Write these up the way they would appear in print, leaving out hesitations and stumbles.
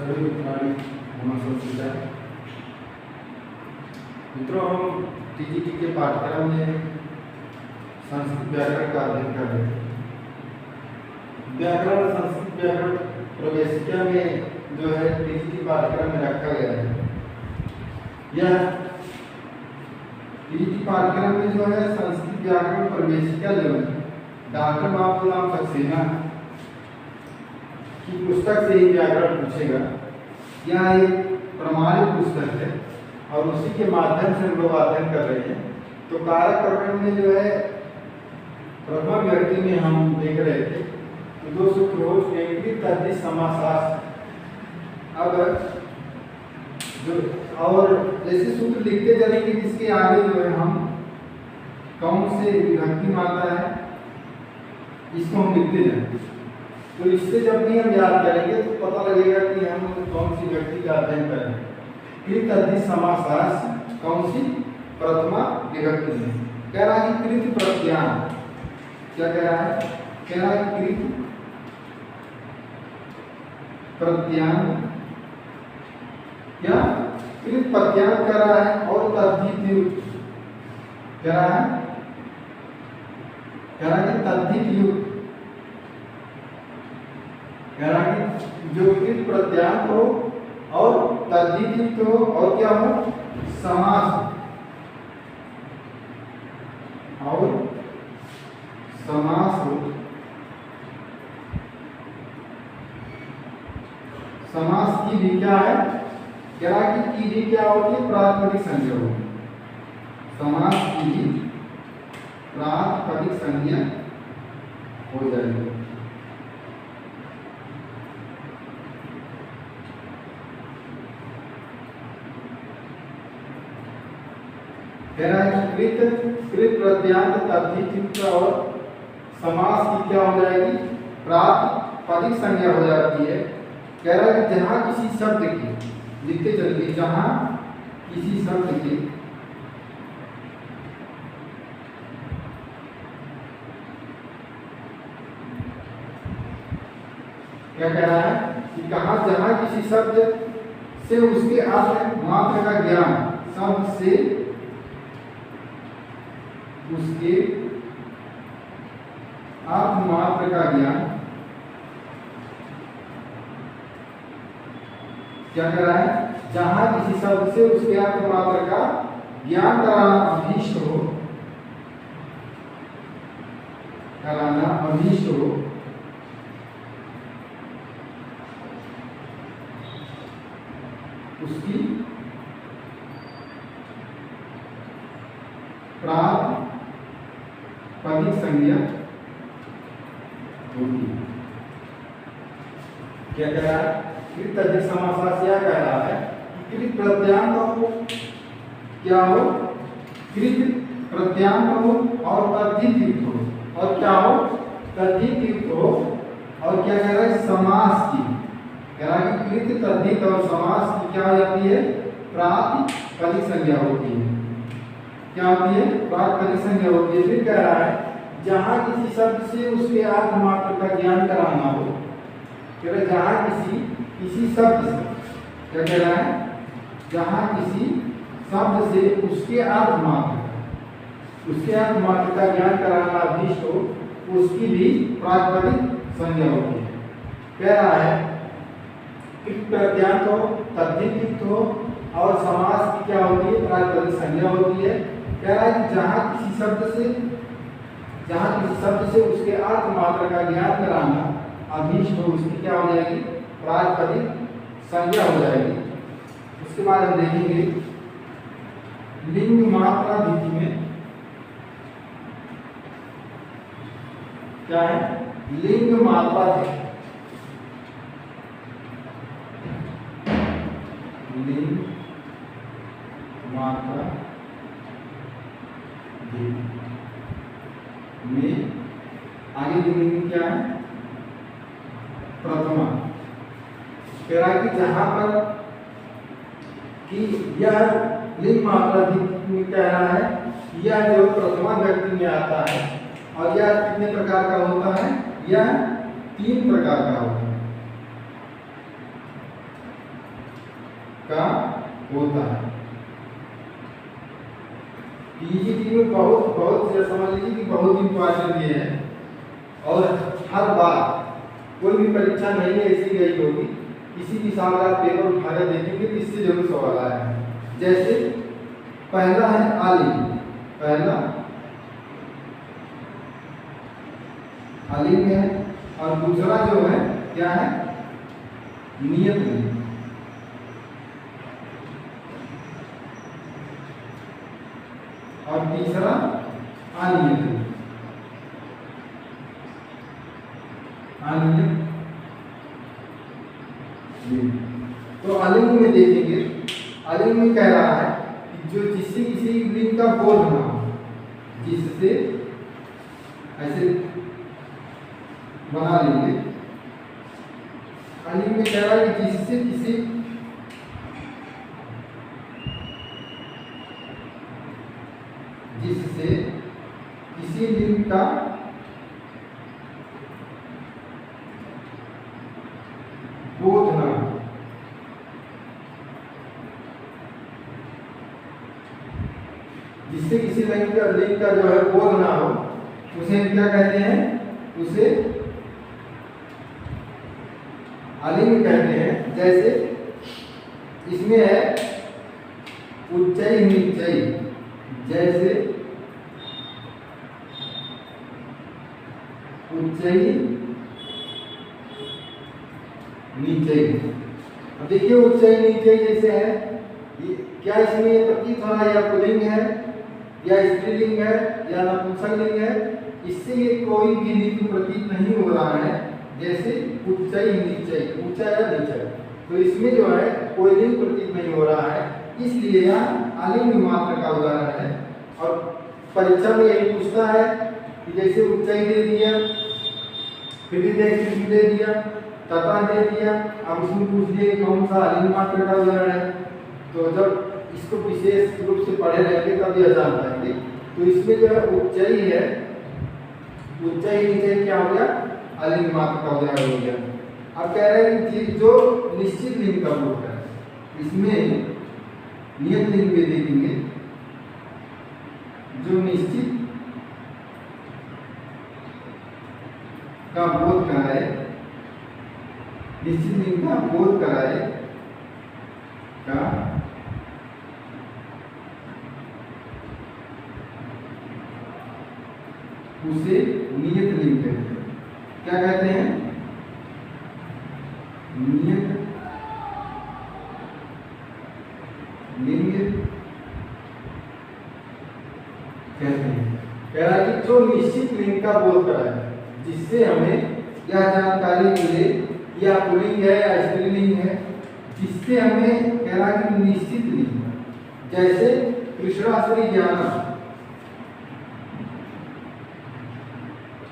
सभी नमस्कार मित्रों, हम टीजीटी के पाठ्यक्रम में संस्कृत व्याकरण का अध्ययन कर रहे थे। व्याकरण संस्कृत व्याकरण प्रवेशिका में जो है टीजीटी पाठ्यक्रम में रखा गया है। यह टीजीटी पाठ्यक्रम में जो है संस्कृत व्याकरण प्रवेशिका जो है डॉक्टर बाबूराम सक्सेना की पुस्तक से ही व्याकरण पूछेगा। यह एक प्रमाणित पुस्तक है और उसी के माध्यम से हम लोग अध्ययन कर रहे हैं। तो कारक प्रकरण में जो है प्रथम व्यक्ति में हम देख रहे थे तो दो सूत्र हो तद्धि समासास। अब जो और ऐसे सूत्र लिखते चलेंगे जिसके आगे जो है हम कौन से विभक्ति मात्रा है इसको हम लिखते जाएंगे। तो इससे जब भी हम याद करेंगे तो पता लगेगा कि हम कौन सी व्यक्ति का अध्ययन कर रहे हैं। कृत तद्धि समासास कौन सी प्रथमा विभक्ति में कह रहा है कि कृत प्रत्यान। क्या कह रहा है? कह रहा है कृत प्रत्यान या कृत प्रत्यान कर रहा है और तद्धित कह रहा है कि तद्धित युक्त कह रहा है कि जो कृत प्रत्यान हो और तद्धित हो और क्या हो समास और समास हो। समास की भी क्या है? कह रहा है कि भी क्या होती है? प्रातिपदिक संज्ञा होगी। समास की भी प्रातिपदिक संज्ञा हो जाएगी। कह रहा है कि कृत प्रत्यांत तद्धित और समास की क्या हो जाएगी? प्रातिपदिक संज्ञा हो जाती है। कह रहा है कि जहां किसी शब्द की लिखते चलिए, जहां किसी शब्द की क्या कह रहा है कि कहा जहां किसी शब्द से उसके अर्थ मात्र का ज्ञान, शब्द से उसके अर्थ मात्र का ज्ञान क्या कर रहा है? जहां किसी शब्द से उसके अर्थ मात्र का ज्ञान कराना अभीष्ट हो, कराना अभीष्ट हो, उसकी प्रातिपदिक संज्ञा होती है। क्या कह रहा है? कृत तद्धित समासास यह कह रहा है कि कृत प्रत्यांत हो, क्या हो? कृत प्रत्यांत हो और तद्धित युक्त हो और क्या हो? तद्धित युक्त हो। और क्या कह रहा है? समास की कह रहा है कि कृत तद्धित और समास की क्या हो जाती है? प्रातिपदिक संज्ञा होती है। क्या होती है? प्रातिपदिक संज्ञा होती है। फिर कह रहा है जहां किसी शब्द से उसके अर्थ मात्र का ज्ञान कराना हो, कह रहा है जहां किसी शब्द से क्या कह रहा है? जहां किसी शब्द से उसके अर्थ मात्र का ज्ञान कराना अभीष्ट हो, उसकी भी प्रातिपदिक संज्ञा होती है। कह रहा है कृत प्रत्यांत हो, तद्धित हो और समास की क्या होती है? प्रातिपदिक संज्ञा होती है। कह रहा है कि जहां किसी शब्द से उसके अर्थ मात्र का ज्ञान कराना अभीष्ट हो, उसकी क्या हो जाएगी? प्रातिपदिक संज्ञा हो जाएगी। उसके बाद हम देखेंगे लिंग मात्रा धिति में क्या है? लिंग मात्रा धिति, लिंग मात्रा धिति में आगे देखेंगे क्या है? प्रथमा। कह रहा है कि जहां पर कि यह लिंग मात्रा में कह रहा है यह जो प्रथमा व्यक्ति में आता है और यह कितने प्रकार का होता है? यह 3 प्रकार का होता है। का होता है। पीजीटी में बहुत बहुत समझ लीजिए कि बहुत इंपॉर्टेंट ये है, और हर बार कोई भी परीक्षा नहीं ऐसी गई होगी, किसी भी साल का पेपर उठाकर देखेंगे तो इससे जरूर सवाल आया है। जैसे पहला है आलिम, पहला आलिम है, और दूसरा जो है क्या है, नियत लिंग, और तीसरा अनियत लिंग। अनियत लिंग तो अलिंग में देखेंगे, अलिंग में कह रहा है कि जो जिससे किसी लिंग का बोध ना हो, जिससे ऐसे बना लेंगे। अलिंग में कह रहा है कि जिससे किसी लिंग का बोध ना हो। जिससे किसी लिंग का जो है बोध ना हो, उसे हम क्या कहते हैं, उसे अलिंग कहते हैं। जैसे इसमें है उच्चई नीचई, जैसे उच्चई नीचई। अब देखिए उच्चई नीचई जैसे है, क्या इसमें प्रतीत हो रहा है या पुल्लिंग है या स्त्रीलिंग है या नपुंसकलिंग है? इससे ये कोई भी लिंग प्रतीत नहीं हो रहा है। जैसे उच्चई नीचई, ऊंचा या नीचा, तो इसमें जो है कोई लिंग प्रतीत नहीं हो रहा है, इसलिए यह अलिंग मात्र का उदाहरण है। और परीक्षा में यही पूछता है कि जैसे उच्चई दे दिया, फिर दे दिया, तथा दे दिया, अब उसमें पूछ दिया कौन सा अलिंग मात्र का उदाहरण है। तो जब इसको विशेष रूप से पढ़े रहेंगे तब यह जान पाएंगे। तो इसमें जो है उच्चई है, उच्चई नीचे क्या हो गया, अलिंग मात्र का उदाहरण हो गया। अब कह रहे हैं कि जो निश्चित लिंग का बोध है, इसमें नियत लिंग में देखेंगे, जो निश्चित का बोध कराए, निश्चित लिंग का बोध कराए का उसे नियत लिंग कहते हैं। क्या कहते हैं, नियत लिंग कहते हैं। कह रहा है कि जो निश्चित लिंग का बोध कराए, जिससे हमें यह जानकारी मिले या पुल्लिंग है या स्त्रीलिंग है, जिससे हमें कह रहा है कि निश्चित लिंग, जैसे कृष्णा श्री ज्ञान,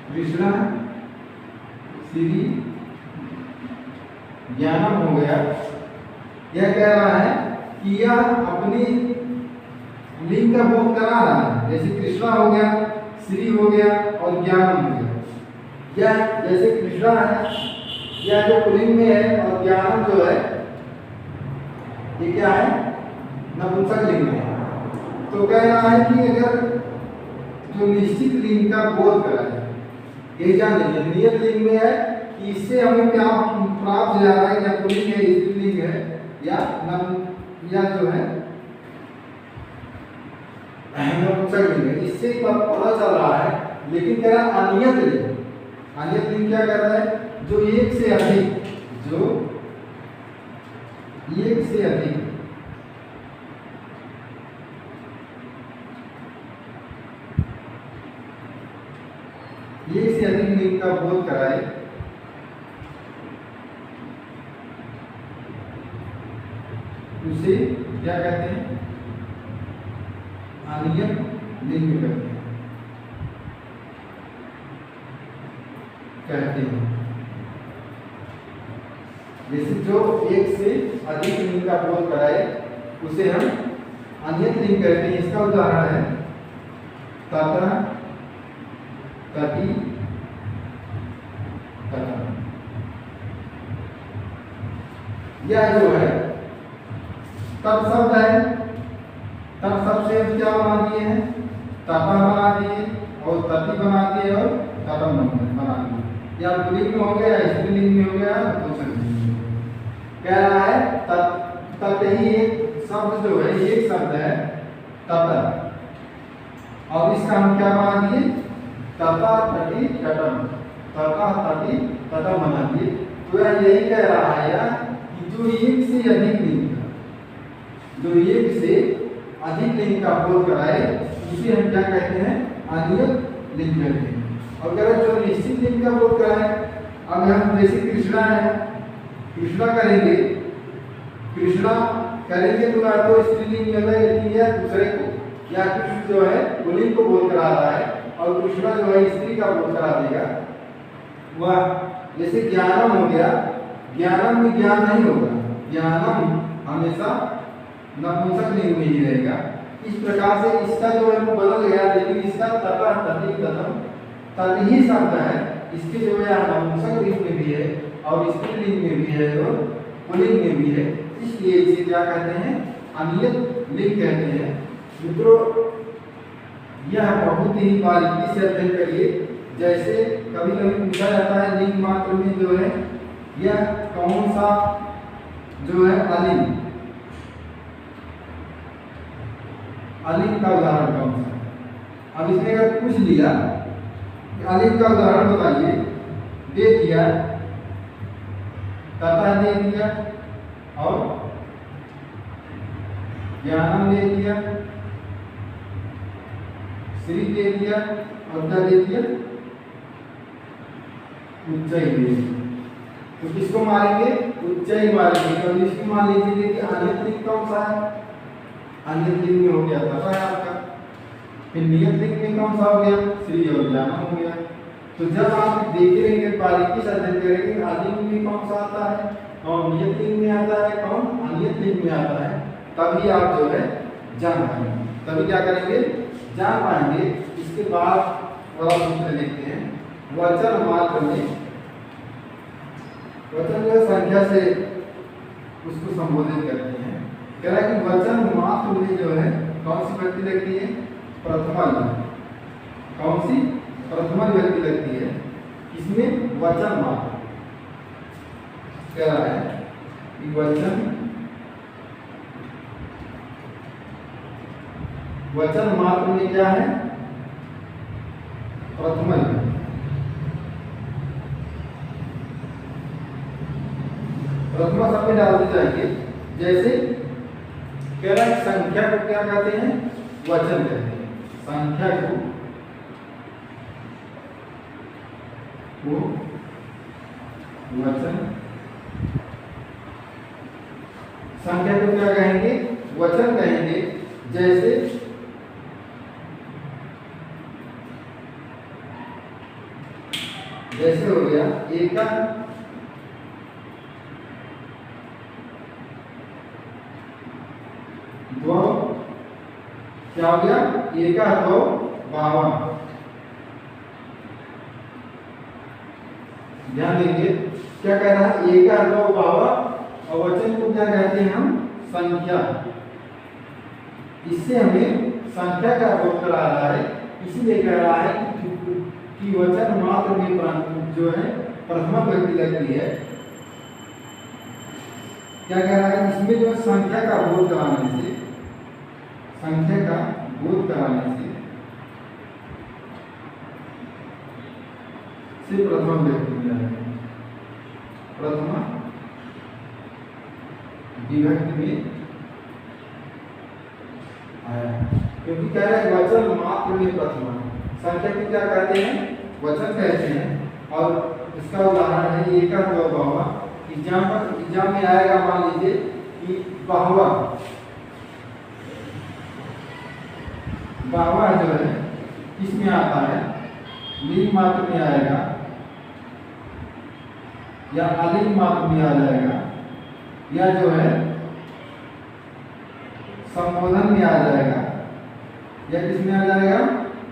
कृष्णा श्री ज्ञानम हो गया। यह कह रहा है कि यह अपनी लिंग का बोध करा रहा है। जैसे कृष्णा हो गया, श्री हो गया और ज्ञानम हो गया। यह जैसे कृष्णा है, यह जो पुल्लिंग में है, और ज्ञानम जो है ये क्या है, नपुंसक लिंग में है। तो कह रहा है कि अगर जो निश्चित लिंग का बोध कराए, ये जान लीजिए नियत लिंग में है कि इससे हमें क्या प्राप्त हो जा रहा है, या पुल्लिंग है, स्त्रीलिंग है, या जो है नपुंसक लिंग है, इससे पता चल रहा है। लेकिन कह रहा अनियत लिंग, अनियत लिंग क्या कर रहा है, जो एक से अधिक, जो एक से अधिक लिंग का बोध कराए, उसे क्या कहते हैं, अनियत लिंग कहते हैं। जैसे जो एक से अधिक लिंग का बोध कराए, उसे हम अनियत लिंग कहते हैं। इसका उदाहरण है तथा, तटी, तथा। यह जो है तब शब्द है, तब शब्द से क्या बना दिए हैं, तपा बना दिए और तपी बना दिए और तपम बना दिए। या पुल्लिंग में हो गया या स्त्रीलिंग में हो गया, नपुंसक लिंग में। कह रहा है तब ही एक शब्द जो है, एक शब्द है तप, और इसका हम क्या बना दिए, तथा तटी तटम, तथा तटी तटम बना दिए। तो यही कह रहा है यार कि जो एक से अधिक लिंग का, जो एक से अधिक लिंग का बोध कराए इसे हम क्या कहते हैं, अनियत लिंग कहते हैं। और अगर जो निश्चित लिंग का बोध कराए, अब हम जैसे कृष्णा है, कृष्णा करेंगे, कृष्णा करेंगे तो या तो स्त्रीलिंग में लेकिन या दूसरे को, या कृष्ण जो है पुल्लिंग को बोध करा रहा है और कृष्णा जो है स्त्री का बोध करा देगा। वह जैसे ज्ञानम हो गया, ज्ञानम में ज्ञान नहीं होगा, ज्ञानम हमेशा नपुंसक लिंग में ही रहेगा। इस प्रकार से इसका जो है वो बदल गया, लेकिन इसका तथा तटी तटम तट ही शब्द है, इसके जो है नपुंसक लिंग में भी है और स्त्रीलिंग में भी है और पुल्लिंग में भी है, इसलिए इसे क्या कहते हैं, अनियत लिंग कहते हैं। मित्रों, यह बहुत ही बारीकी से अध्ययन करिए। जैसे कभी कभी पूछा जाता है लिंग मात्र में जो है यह कौन सा जो है अलिंग, अलिंग का उदाहरण कौन सा है। अब इसने अगर पूछ लिया कि अलिंग का उदाहरण बताइए, दे दिया, तथा दे दिया और ज्ञानम दे दिया, श्री दे दिया और क्या दे दिया, उच्चई दे दिया। तो किसको मारेंगे, उच्चई मारेंगे। तो इसको मान लीजिए कि अनियत लिंग कौन सा है, अनियत लिंग में हो गया तथा है आपका, फिर नियत लिंग में कौन सा हो गया, श्री और ज्ञानम हो गया। तो जब आप देखे रहेंगे, बारीकी से अध्ययन करेंगे, आलिंग में कौन सा आता है, कौन नियत लिंग में आता है, कौन अनियत लिंग में आता है, तभी आप जो है जान पाएंगे, तभी क्या करेंगे, जान पाएंगे। इसके बाद थोड़ा सूत्र देखते हैं, वचन मात्र में, वचन जो संख्या से उसको संबोधित करते हैं। कह रहा है कि वचन मात्र में जो है कौन सी व्यक्ति लगती है, प्रथमा लिंग, कौन सी, प्रथमा व्यक्ति लगती है। इसमें वचन मात्र कह रहा है कि वचन मात्र में क्या है, प्रथमा लिंग। प्रथमा सब में डालते जाएंगे। जैसे कह रहा है संख्या को क्या कहते हैं, वचन कहते हैं, संख्या को वचन, संख्या को क्या कहेंगे, वचन कहेंगे। जैसे जैसे हो गया एका, द्वौ, क्या हो गया, एका द्वौ बावन। ध्यान देंगे क्या कह रहा है, एका द्वौ बावन, और वचन को क्या कहते हैं हम, संख्या। इससे हमें संख्या का बोध करा रहा है, इसीलिए कह रहा है कि वचन मात्र में जो है प्रथमा व्यक्ति लगती है। क्या कह रहा है, इसमें जो संख्या का बोध कराने से, संख्या का बोध कराने से प्रथमा व्यक्ति मिला है, प्रथमा विभक्ति में आया। क्योंकि कह रहा है वचन मात्र में प्रथमा, संख्या को क्या कहते हैं, वचन कहते हैं। और इसका उदाहरण है एका द्वौ बाहुवा। एग्जाम में आएगा, मान लीजिए कि बाहुवा, बाहुवा जो है किसमें आता है, लिंग मात्र में आएगा या अलिंग मात्र में आ जाएगा, या जो है संबोधन में आ जाएगा, या किसमें आ जाएगा,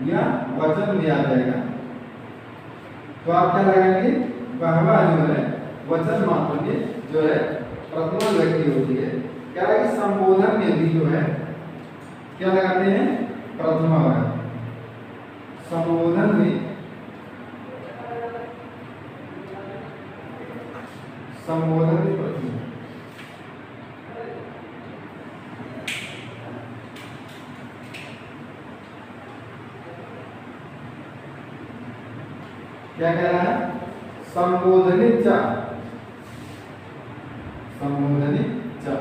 या वचन में आ जाएगा। तो आप क्या लगाएंगे, बाहुवा जो है वचन मात्र में जो है प्रथमा व्यक्ति होती है। क्या है कि संबोधन में भी जो है क्या लगाते हैं, प्रथमा लगाते हैं। संबोधन में प्रथमा। क्या कह रहा है, संबोधनित चा, संबोधनित चा।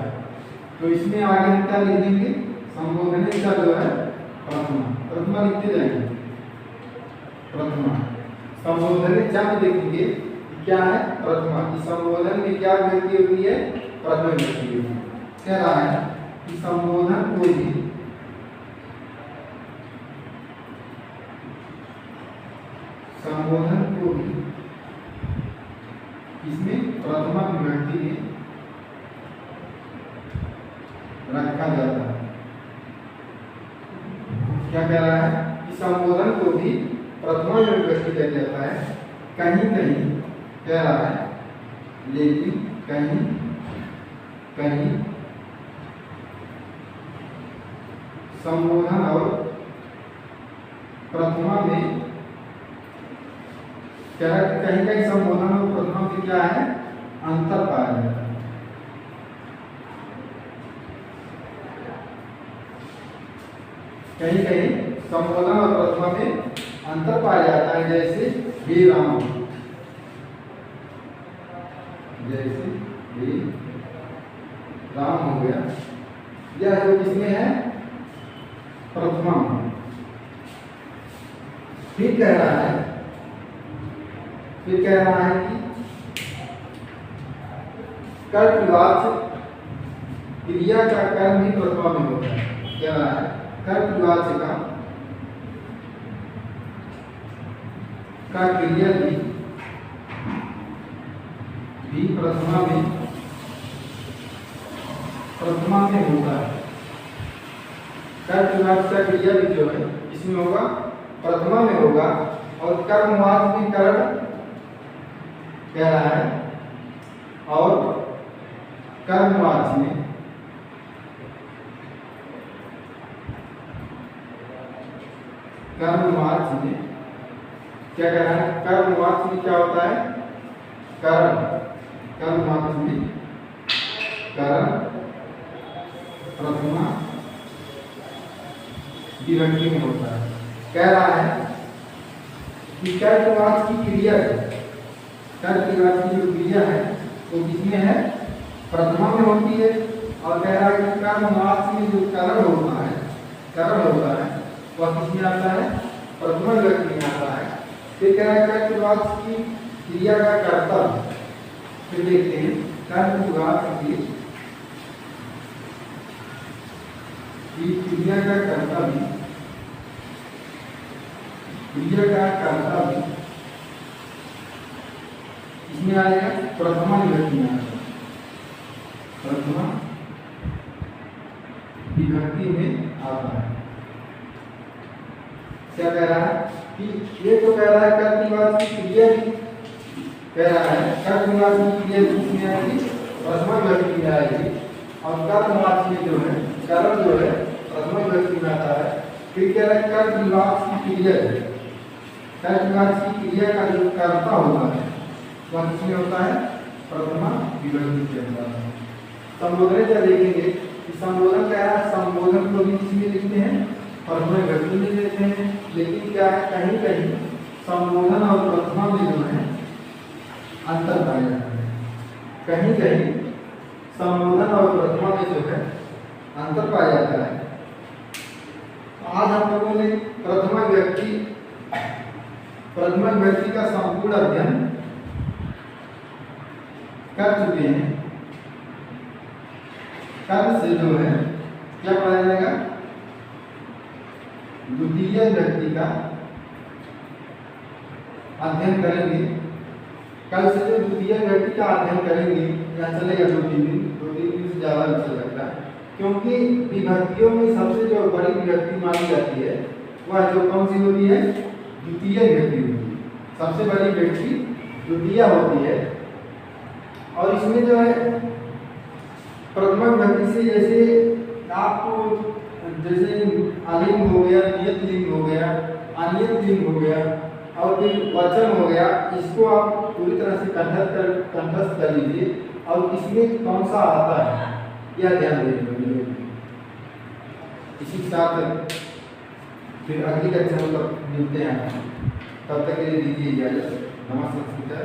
तो इसमें आगे हम क्या लिख देंगे, संबोधनित चा जो है प्रथमा, प्रथमा लिखते जाएंगे प्रथमा। संबोधनित चा में देखेंगे क्या है, प्रथमा। इस संबोधन में क्या व्यक्ति होती है, प्रथमा व्यक्ति होती है। कह रहा है कि संबोधन कोई भी संबोधन को भी इसमें प्रथमा विभक्ति में रखा जाता है। क्या कह रहा है कि संबोधन को भी प्रथमा विभक्ति किया जाता है। कहीं कहीं कह रहा है, लेकिन कहीं कहीं संबोधन और प्रथमा में क्या है, कहीं कहीं संबोधन और प्रथमा में क्या है, अंतर पाया जाता है। कहीं कहीं संबोधन और प्रथमा में अंतर पाया जाता है। जैसे हे राम, जैसे हे राम हो गया, यह जो किसमें है, प्रथमा में। फिर कह रहा है, फिर कह रहा है कि कर्तवाच्य क्रिया का कर्म भी प्रथमा में होता है। कह रहा है कर्तवाच्य का क्रिया भी प्रथमा में होता है। कर्तवाच्य का क्रिया भी जो है इसमें होगा, प्रथमा में होगा। और कर्मवाच्य भी करण कह रहा है, और कर्मवाच्य में क्या कह रहा है, कर्मवाच्य में क्या होता है, कर्म, कर्मवाच्य में कर्म प्रथमा विभक्ति में होता है। कह रहा है कि कर्तवाच्य की क्रिया, कर्तवाच्य की जो क्रिया है वो किसमें है, प्रथमा में होती है। और कह रहा है कि कर्मवाच्य में जो करण होता है वह किसमें आता है, प्रथमा विभक्ति में आता है। फिर कह रहा है कर्तवाच्य की क्रिया का कर्ता, फिर देखते हैं कर्तवाच्य की क्रिया का कर्ता भी इसमें आएगा, प्रथमा विभक्ति में आएगा, प्रथमा विभक्ति में आता है। क्या कह रहा है कि ये तो कह रहा है कर्तवाच्य की क्रिया भी, कह रहा है कर्तवाच्य की क्रिया इसमें आएगी, प्रथमा विभक्ति में आएगी। और कर्मवाच्य में जो है, कर्म जो है प्रथमा विभक्ति में आता है। फिर कह रहा है कर्तवाच्य की क्रिया, कर्तवाच्य की क्रिया का जो कर्ता होता है वह किसमें होता है, प्रथमा विभक्ति के अंदर है। संबोधन क्या देखेंगे कि संबोधन कह रहा है, संबोधन को भी इसमें लिखते हैं, प्रथमा विभक्ति में देते हैं। लेकिन क्या है, कहीं कहीं संबोधन और प्रथमा में जो है अंतर पाया जाता है। कहीं कहीं संबोधन और प्रथमा में जो है अंतर पाया जाता है। आज हम लोगों ने प्रथमा विभक्ति का संपूर्ण अध्ययन कर चुके हैं। कल से जो है क्या पढ़ाया जाएगा, द्वितीय विभक्ति का अध्ययन करेंगे। कल से जो द्वितीय विभक्ति का अध्ययन करेंगे, यहाँ चलेगा 2-3 दिन से ज़्यादा भी चल सकता है, क्योंकि विभक्तियों में सबसे जो बड़ी विभक्ति मानी जाती है वह जो कौन सी होती है, द्वितीय विभक्ति होती है। सबसे बड़ी विभक्ति द्वितीय होती है। और इसमें जो है प्रथमा विभक्ति से जैसे आपको जैसे अलिंग हो गया, नियत लिंग हो गया, अनियत लिंग हो गया और फिर वचन हो गया, इसको आप पूरी तरह से कंठस्थ कर लीजिए और इसमें कौन सा आता है यह ध्यान दीजिए। इसी के साथ फिर अगली कक्षा में तब मिलते हैं, तब तक के लिए दीजिए इजाजत। नमस्कार।